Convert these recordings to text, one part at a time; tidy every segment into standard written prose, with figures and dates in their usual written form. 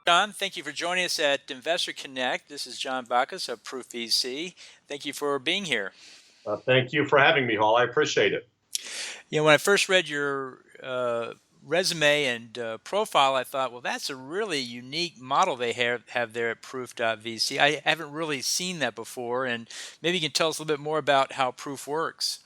John, thank you for joining us at Investor Connect. This is John Backus of PROOF.VC. Thank you for being here. Thank you for having me, Hall. I appreciate it. When I first read your resume and profile, I thought, well, that's a really unique model they have there at Proof.VC. I haven't really seen that before, and maybe you can tell us a little bit more about how Proof works.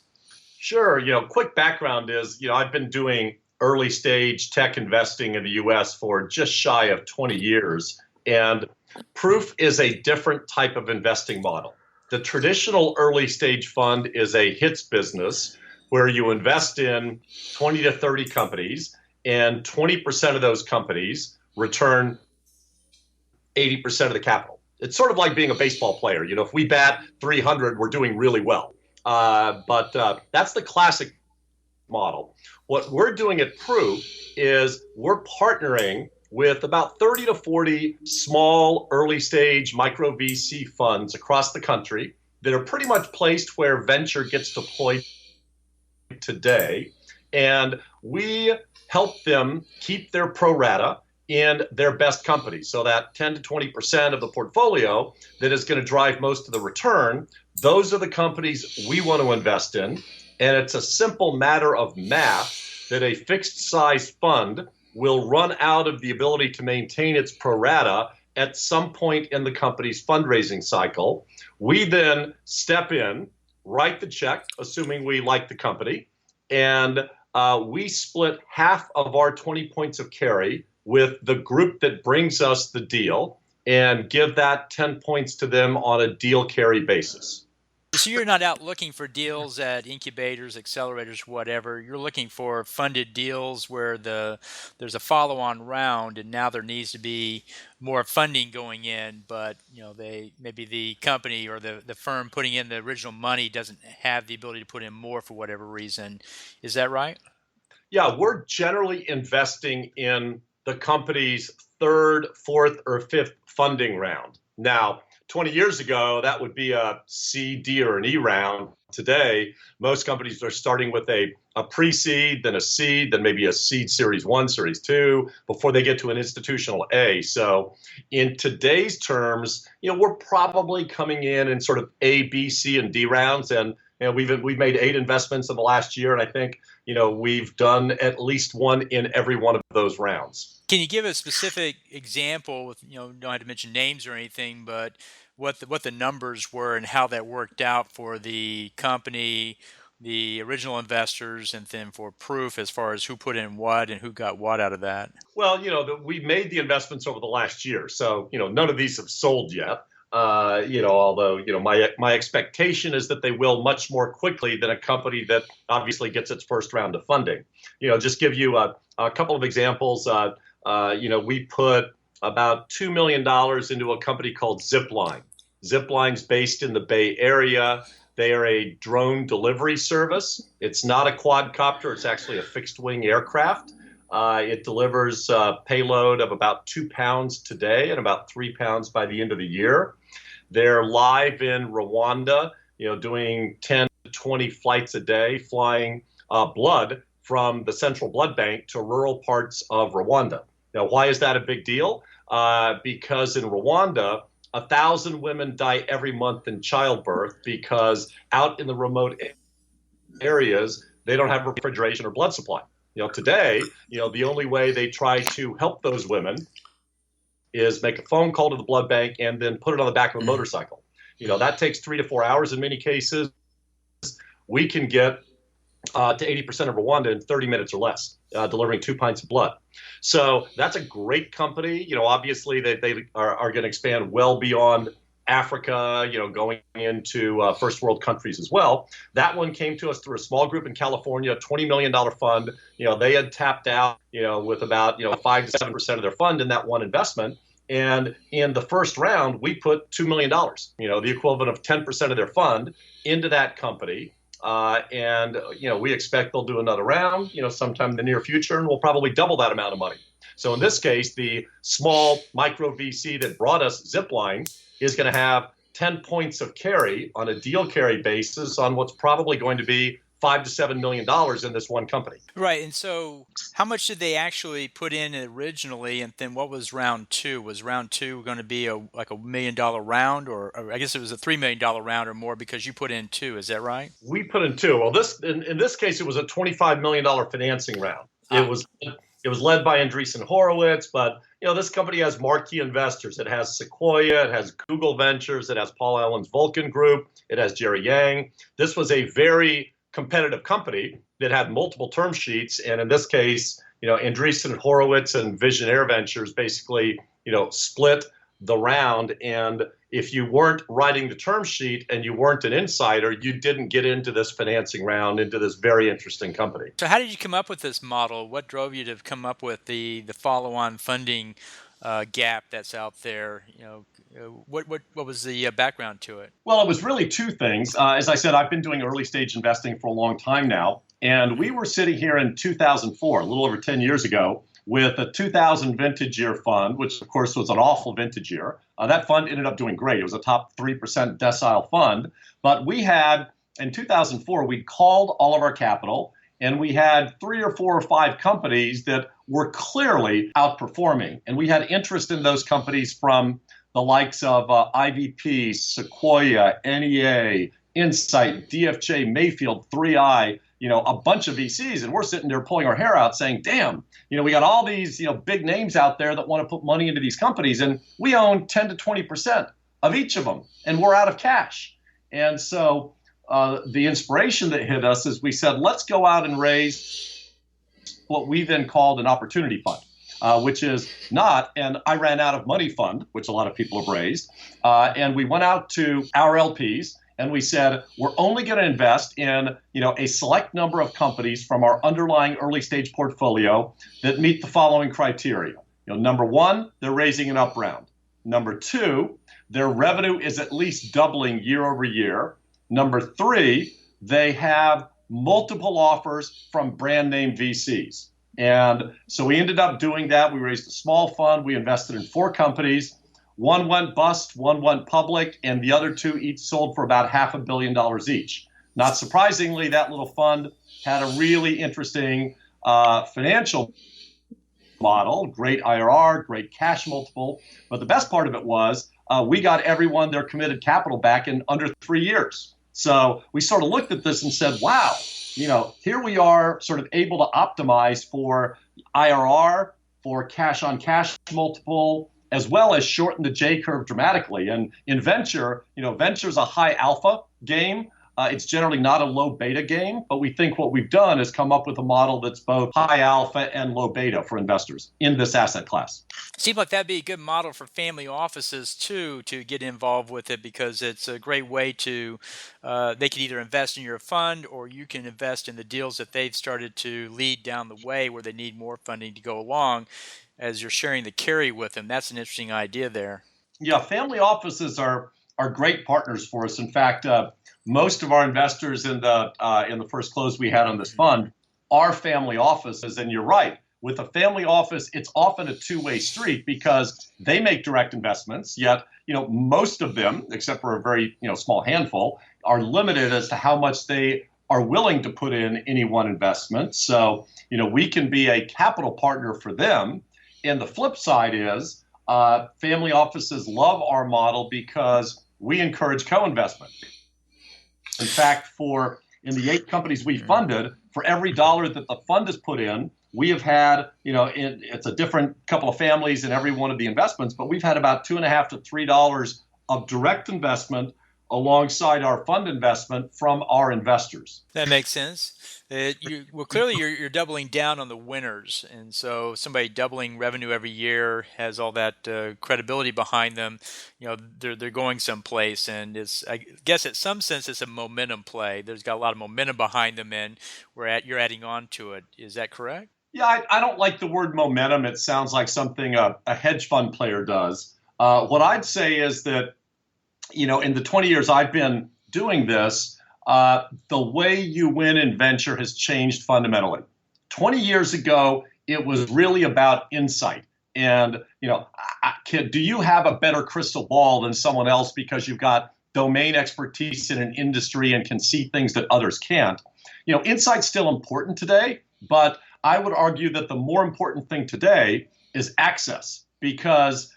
Sure. Quick background is, I've been doing early stage tech investing in the U.S. for just shy of 20 years. And Proof is a different type of investing model. The traditional early stage fund is a hits business where you invest in 20 to 30 companies, and 20% of those companies return 80% of the capital. It's sort of like being a baseball player. If we bat 300, we're doing really well. But that's the classic model. What we're doing at Proof is we're partnering with about 30 to 40 small early stage micro VC funds across the country that are pretty much placed where venture gets deployed today. And we help them keep their pro rata in their best companies. So that 10 to 20% of the portfolio that is going to drive most of the return, those are the companies we want to invest in. And it's a simple matter of math that a fixed size fund will run out of the ability to maintain its pro rata at some point in the company's fundraising cycle. We then step in, write the check, assuming we like the company, and we split half of our 20 points of carry with the group that brings us the deal and give that 10 points to them on a deal carry basis. So you're not out looking for deals at incubators, accelerators, whatever. You're looking for funded deals where there's a follow-on round, and now there needs to be more funding going in, but maybe the company or the firm putting in the original money doesn't have the ability to put in more for whatever reason. Is that right? Yeah, we're generally investing in the company's third, fourth, or fifth funding round. Now, 20 years ago, that would be a C, D, or an E round. Today, most companies are starting with a pre-seed, then a seed, then maybe a seed series 1, series 2, before they get to an institutional A. So in today's terms, we're probably coming in sort of A, B, C, and D rounds. And we've made 8 investments in the last year, and I think we've done at least one in every one of those rounds. Can you give a specific example with don't have to mention names or anything, but what the numbers were and how that worked out for the company, the original investors, and then for Proof as far as who put in what and who got what out of that? Well, we made the investments over the last year, so none of these have sold yet. Although my expectation is that they will much more quickly than a company that obviously gets its first round of funding. Just give you a couple of examples. We put about $2 million into a company called Zipline. Zipline's based in the Bay Area. They are a drone delivery service. It's not a quadcopter. It's actually a fixed-wing aircraft. It delivers a payload of about 2 pounds today and about 3 pounds by the end of the year. They're live in Rwanda, doing 10 to 20 flights a day, flying blood from the central blood bank to rural parts of Rwanda. Now, why is that a big deal? Because in Rwanda, 1,000 women die every month in childbirth because out in the remote areas, they don't have refrigeration or blood supply. Today, the only way they try to help those women is make a phone call to the blood bank and then put it on the back of a motorcycle. That takes 3 to 4 hours in many cases. We can get to 80% of Rwanda in 30 minutes or less, delivering 2 pints of blood. So that's a great company. Obviously they are going to expand well beyond Africa, going into first world countries as well. That one came to us through a small group in California, $20 million fund. They had tapped out, with about 5 to 7% of their fund in that one investment. And in the first round, we put $2 million, the equivalent of 10% of their fund into that company. And we expect they'll do another round, sometime in the near future, and we'll probably double that amount of money. So in this case, the small micro VC that brought us Zipline is going to have 10 points of carry on a deal carry basis on what's probably going to be $5 to $7 million in this one company. Right. And so how much did they actually put in originally? And then what was round two? Was round two going to be like $1 million round, or I guess it was a $3 million round or more because you put in two. Is that right? We put in two. Well, in this case, it was a $25 million financing round. Ah. It was led by Andreessen Horowitz, but this company has marquee investors. It has Sequoia, it has Google Ventures, it has Paul Allen's Vulcan Group, it has Jerry Yang. This was a very competitive company that had multiple term sheets, and in this case, Andreessen Horowitz and Visionaire Ventures basically, split the round. And if you weren't writing the term sheet and you weren't an insider, you didn't get into this financing round, into this very interesting company. So how did you come up with this model? What drove you to come up with the follow-on funding gap that's out there? What was the background to it? Well, it was really two things. As I said, I've been doing early stage investing for a long time now, and we were sitting here in 2004, a little over 10 years ago, with a 2000 vintage year fund, which of course was an awful vintage year. That fund ended up doing great. It was a top 3% decile fund. But we had, in 2004, we called all of our capital, and we had 3 or 4 or 5 companies that were clearly outperforming. And we had interest in those companies from the likes of IVP, Sequoia, NEA, Insight, DFJ, Mayfield, 3i, a bunch of VCs, and we're sitting there pulling our hair out saying, damn, we got all these, big names out there that want to put money into these companies, and we own 10 to 20% of each of them, and we're out of cash. And so the inspiration that hit us is we said, let's go out and raise what we then called an opportunity fund, which is not an I ran out of money fund, which a lot of people have raised. And we went out to our LPs and we said, we're only going to invest in, a select number of companies from our underlying early stage portfolio that meet the following criteria. Number one, they're raising an up round. Number two, their revenue is at least doubling year over year. Number three, they have multiple offers from brand name VCs. And so we ended up doing that. We raised a small fund. We invested in 4 companies. One went bust, one went public, and the other 2 each sold for about $500 million each. Not surprisingly, that little fund had a really interesting financial model, great IRR, great cash multiple. But the best part of it was we got everyone their committed capital back in under 3 years. So we sort of looked at this and said, wow, here we are sort of able to optimize for IRR, for cash on cash multiple, as well as shorten the J curve dramatically. And in venture, venture's a high alpha game. It's generally not a low beta game, but we think what we've done is come up with a model that's both high alpha and low beta for investors in this asset class. Seems like that'd be a good model for family offices too, to get involved with it, because it's a great way to, they can either invest in your fund or you can invest in the deals that they've started to lead down the way where they need more funding to go along as you're sharing the carry with them. That's an interesting idea there. Yeah, family offices are great partners for us. In fact, most of our investors in the first close we had on this fund are family offices. And you're right, with a family office, it's often a two-way street because they make direct investments, yet most of them, except for a very small handful, are limited as to how much they are willing to put in any one investment. So we can be a capital partner for them. And the flip side is family offices love our model because we encourage co-investment. In fact, in the 8 companies we funded, for every dollar that the fund has put in, we have had, it's a different couple of families in every one of the investments, but we've had about $2.50 to $3 of direct investment alongside our fund investment from our investors. That makes sense. Clearly you're doubling down on the winners, and so somebody doubling revenue every year has all that credibility behind them. They're going someplace, and I guess in some sense it's a momentum play. There's got a lot of momentum behind them, and you're adding on to it. Is that correct? Yeah, I don't like the word momentum. It sounds like something a hedge fund player does. What I'd say is that in the 20 years I've been doing this, the way you win in venture has changed fundamentally. 20 years ago, it was really about insight. And, do you have a better crystal ball than someone else because you've got domain expertise in an industry and can see things that others can't? Insight's still important today, but I would argue that the more important thing today is access, because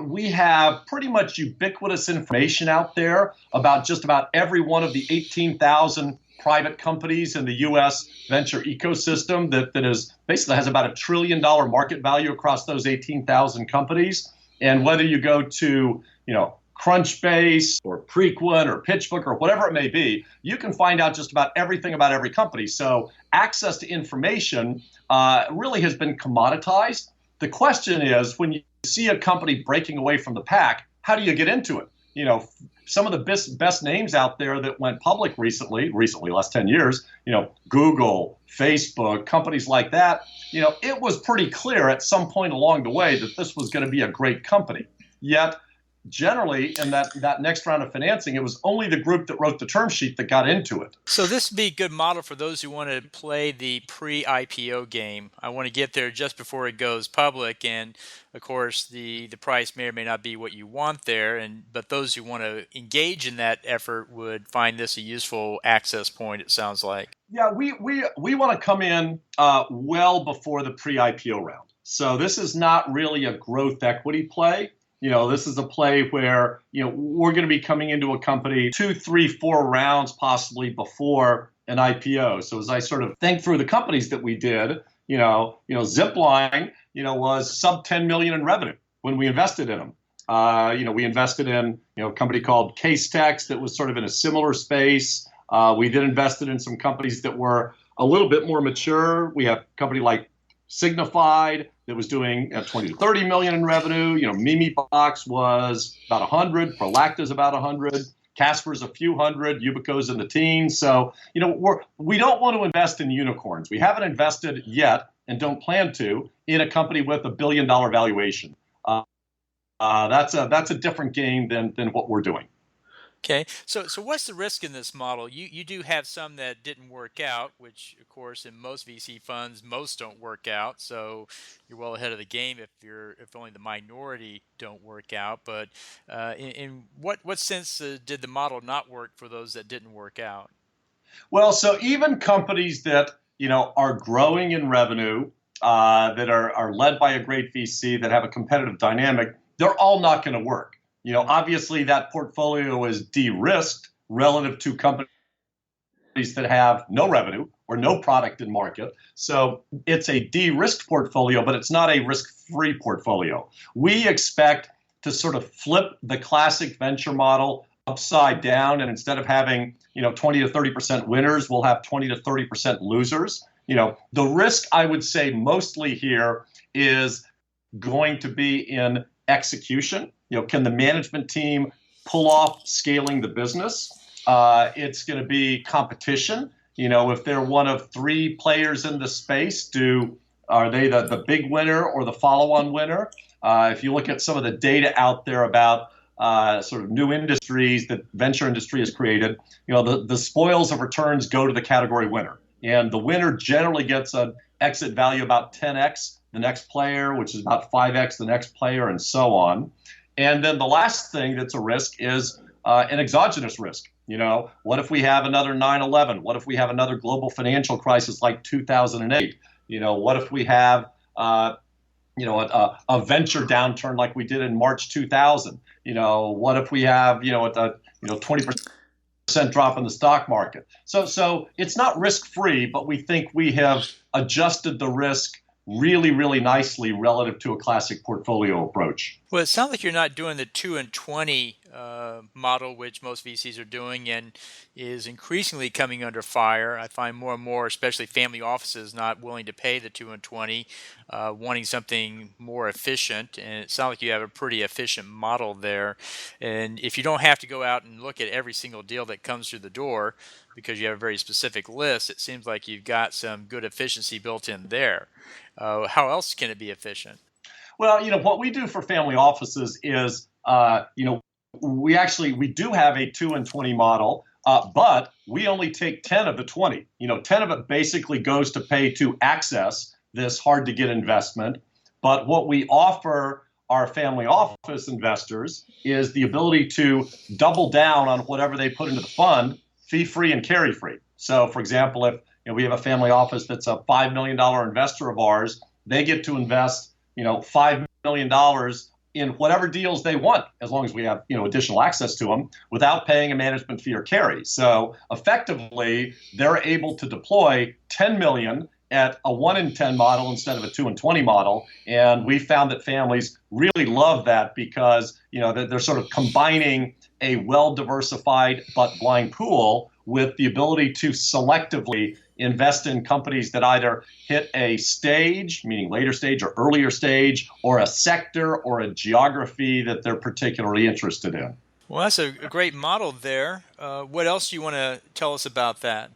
we have pretty much ubiquitous information out there about just about every one of the 18,000 private companies in the U.S. venture ecosystem that is basically has about $1 trillion market value across those 18,000 companies. And whether you go to, Crunchbase or Preqin or PitchBook or whatever it may be, you can find out just about everything about every company. So access to information really has been commoditized. The question is, when you see a company breaking away from the pack, how do you get into it? Some of the best names out there that went public recently, last 10 years, Google, Facebook, companies like that, it was pretty clear at some point along the way that this was going to be a great company. Yet, generally, in that next round of financing, it was only the group that wrote the term sheet that got into it. So this would be a good model for those who want to play the pre-IPO game. I want to get there just before it goes public, and of course, the price may or may not be what you want there. But those who want to engage in that effort would find this a useful access point, it sounds like. Yeah, we want to come in well before the pre-IPO round. So this is not really a growth equity play. This is a play where, we're going to be coming into a company 2, 3, 4 rounds possibly before an IPO. So as I sort of think through the companies that we did, Zipline, was sub 10 million in revenue when we invested in them. We invested in, a company called Casetext that was sort of in a similar space. We then invested in some companies that were a little bit more mature. We have a company like Signified that was doing 20 to 30 million in revenue. Mimibox was about 100. Prolacta's about 100. Casper's a few hundred. Yubico's in the teens. So, we don't want to invest in unicorns. We haven't invested yet and don't plan to in a company with $1 billion valuation. That's a different game than what we're doing. Okay, so what's the risk in this model? You do have some that didn't work out, which of course in most VC funds most don't work out. So you're well ahead of the game if only the minority don't work out. But in what sense did the model not work for those that didn't work out? Well, so even companies that are growing in revenue, that are led by a great VC, that have a competitive dynamic, they're all not going to work. Obviously that portfolio is de-risked relative to companies that have no revenue or no product in market. So it's a de-risked portfolio, but it's not a risk-free portfolio. We expect to sort of flip the classic venture model upside down, and instead of having 20 to 30% winners, we'll have 20 to 30% losers. The risk, I would say, mostly here is going to be in execution. Can the management team pull off scaling the business? It's going to be competition. If they're one of 3 players in the space, are they the big winner or the follow-on winner? If you look at some of the data out there about sort of new industries that venture industry has created, the spoils of returns go to the category winner. And the winner generally gets an exit value about 10x the next player, which is about 5x the next player, and so on. And then the last thing that's a risk is an exogenous risk. What if we have another 9/11? What if we have another global financial crisis like 2008? What if we have a venture downturn like we did in March 2000? What if we have a 20% drop in the stock market? So it's not risk-free, but we think we have adjusted the risk really, really nicely relative to a classic portfolio approach. Well, it sounds like you're not doing the 2 and 20 model, which most VCs are doing, and is increasingly coming under fire. I find more and more, especially family offices, not willing to pay the 2 and 20, wanting something more efficient. And it sounds like you have a pretty efficient model there. And if you don't have to go out and look at every single deal that comes through the door because you have a very specific list, it seems like you've got some good efficiency built in there. How else can it be efficient? Well, what we do for family offices is, we do have a 2 and 20 model, but we only take 10 of the 20. 10 of it basically goes to pay to access this hard to get investment. But what we offer our family office investors is the ability to double down on whatever they put into the fund, fee-free and carry-free. So, for example, if we have a family office that's a $5 million investor of ours, they get to invest $5 million in whatever deals they want, as long as we have additional access to them, without paying a management fee or carry. So effectively, they're able to deploy 10 million at a 1 in 10 model instead of a 2 in 20 model. And we found that families really love that because they're sort of combining a well-diversified but blind pool with the ability to selectively invest in companies that either hit a stage, meaning later stage or earlier stage, or a sector or a geography that they're particularly interested in. Well, that's a great model there. What else do you want to tell us about that?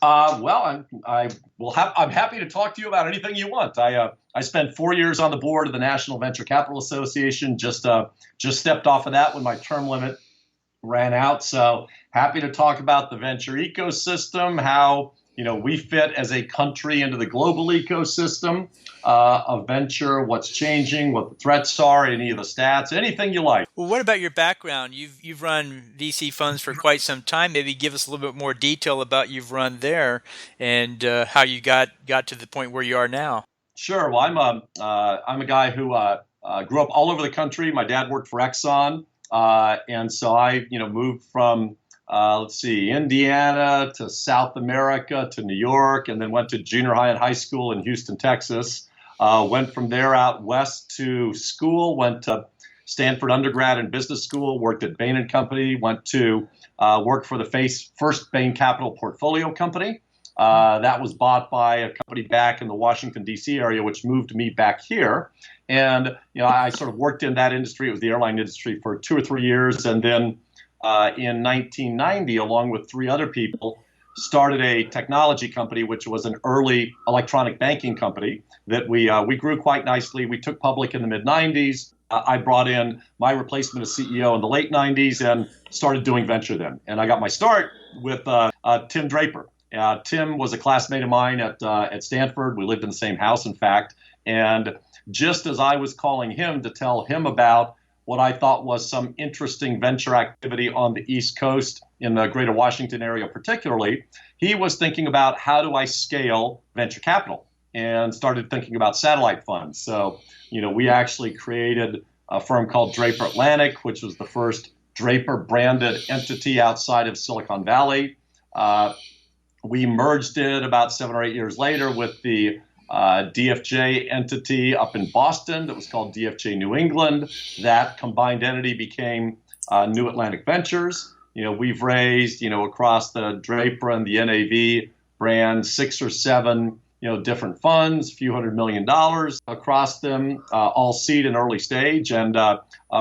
Well, I'm happy to talk to you about anything you want. I spent 4 years on the board of the National Venture Capital Association. Just stepped off of that when my term limit ran out. So happy to talk about the venture ecosystem, how we fit as a country into the global ecosystem of venture, what's changing, what the threats are, any of the stats, anything you like. Well, what about your background? You've run VC funds for quite some time. Maybe give us a little bit more detail about you've run there and how you got to the point where you are now. Sure. Well, I'm a guy who grew up all over the country. My dad worked for Exxon, and so I moved from Indiana to South America to New York, and then went to junior high and high school in Houston, Texas. Went from there out west to school, went to Stanford undergrad and business school, worked at Bain & Company, went to work for the first Bain Capital portfolio company. That was bought by a company back in the Washington, D.C. area, which moved me back here. And I sort of worked in that industry. It was the airline industry for 2 or 3 years, and then in 1990, along with 3 other people, started a technology company, which was an early electronic banking company that we grew quite nicely. We took public in the mid-90s. I brought in my replacement as CEO in the late 90s and started doing venture then. And I got my start with Tim Draper. Tim was a classmate of mine at Stanford. We lived in the same house, in fact. And just as I was calling him to tell him about what I thought was some interesting venture activity on the East Coast, in the greater Washington area particularly, he was thinking about how do I scale venture capital, and started thinking about satellite funds. So, we actually created a firm called Draper Atlantic, which was the first Draper branded entity outside of Silicon Valley. We merged it about 7 or 8 years later with the DFJ entity up in Boston that was called DFJ New England. That combined entity became New Atlantic Ventures. We've raised, across the Draper and the NAV brand, 6 or 7, different funds, a few $100 million across them, all seed and early stage, and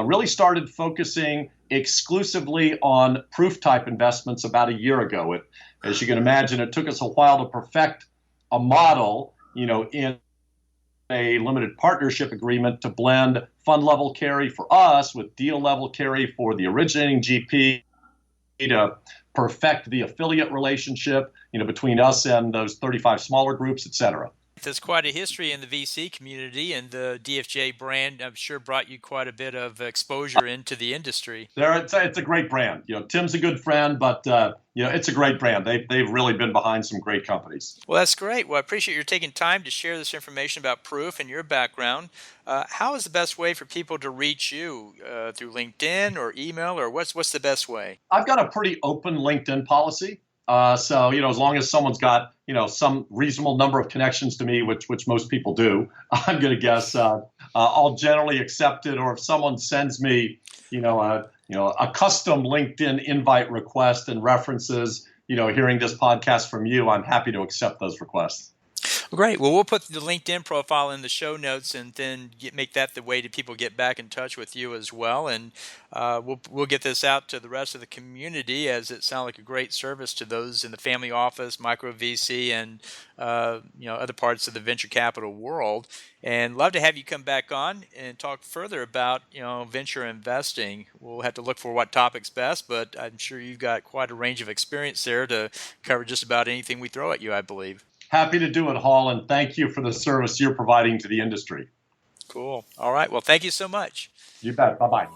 really started focusing exclusively on proof type investments about a year ago. As you can imagine, it took us a while to perfect a model, in a limited partnership agreement to blend fund level carry for us with deal level carry for the originating GP, to perfect the affiliate relationship, between us and those 35 smaller groups, et cetera. There's quite a history in the VC community, and the DFJ brand, I'm sure, brought you quite a bit of exposure into the industry. It's a great brand. Tim's a good friend, but it's a great brand. They've really been behind some great companies. Well, that's great. Well, I appreciate you taking time to share this information about Proof and your background. How is the best way for people to reach you? Through LinkedIn or email, or what's the best way? I've got a pretty open LinkedIn policy. So, as long as someone's got, some reasonable number of connections to me, which most people do, I'm going to guess I'll generally accept it. Or if someone sends me, a custom LinkedIn invite request and references, hearing this podcast from you, I'm happy to accept those requests. Great. Well, we'll put the LinkedIn profile in the show notes, and then make that the way that people get back in touch with you as well. And we'll get this out to the rest of the community, as it sounds like a great service to those in the family office, micro VC, and other parts of the venture capital world. And love to have you come back on and talk further about venture investing. We'll have to look for what topic's best, but I'm sure you've got quite a range of experience there to cover just about anything we throw at you, I believe. Happy to do it, Hall, and thank you for the service you're providing to the industry. Cool. All right. Well, thank you so much. You bet. Bye-bye.